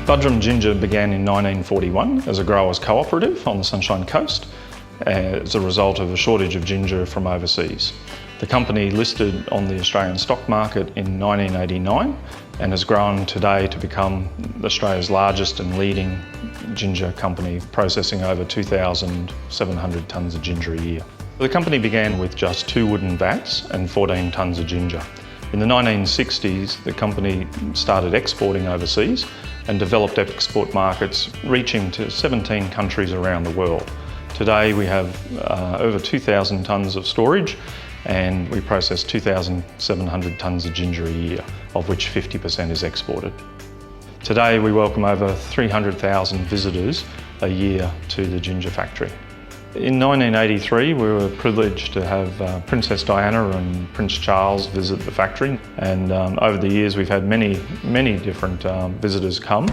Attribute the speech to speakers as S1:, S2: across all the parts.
S1: Buderim Ginger began in 1941 as a growers' cooperative on the Sunshine Coast as a result of a shortage of ginger from overseas. The company listed on the Australian stock market in 1989 and has grown today to become Australia's largest and leading ginger company, processing over 2,700 tonnes of ginger a year. The company began with just 2 wooden vats and 14 tonnes of ginger. In the 1960s, the company started exporting overseas and developed export markets reaching to 17 countries around the world. Today we have over 2,000 tonnes of storage and we process 2,700 tonnes of ginger a year, of which 50% is exported. Today we welcome over 300,000 visitors a year to the ginger factory. In 1983 we were privileged to have Princess Diana and Prince Charles visit the factory, and over the years we've had many different visitors come.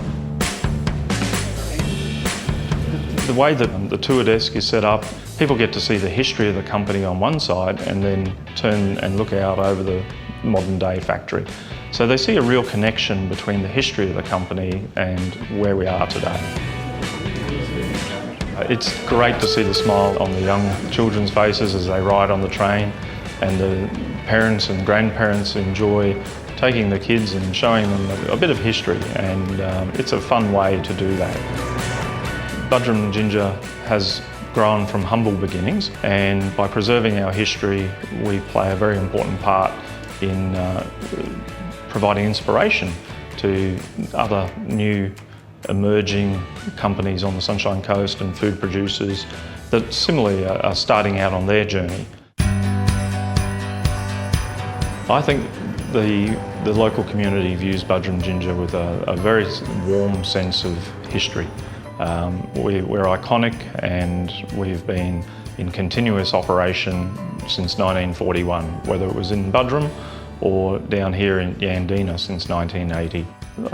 S1: The way that the tour desk is set up, people get to see the history of the company on one side and then turn and look out over the modern day factory. So they see a real connection between the history of the company and where we are today. It's great to see the smile on the young children's faces as they ride on the train, and the parents and grandparents enjoy taking the kids and showing them a bit of history, and it's a fun way to do that. Buderim Ginger has grown from humble beginnings, and by preserving our history we play a very important part in providing inspiration to other new emerging companies on the Sunshine Coast and food producers that similarly are starting out on their journey. I think the local community views Buderim Ginger with a very warm sense of history. We're iconic, and we've been in continuous operation since 1941, whether it was in Buderim or down here in Yandina since 1980.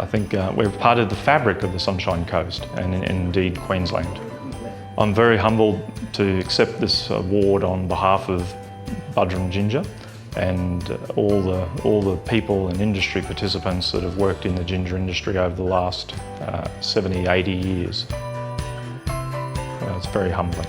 S1: I think we're part of the fabric of the Sunshine Coast and indeed Queensland. I'm very humbled to accept this award on behalf of Buderim Ginger and all the people and industry participants that have worked in the ginger industry over the last 70, 80 years. It's very humbling.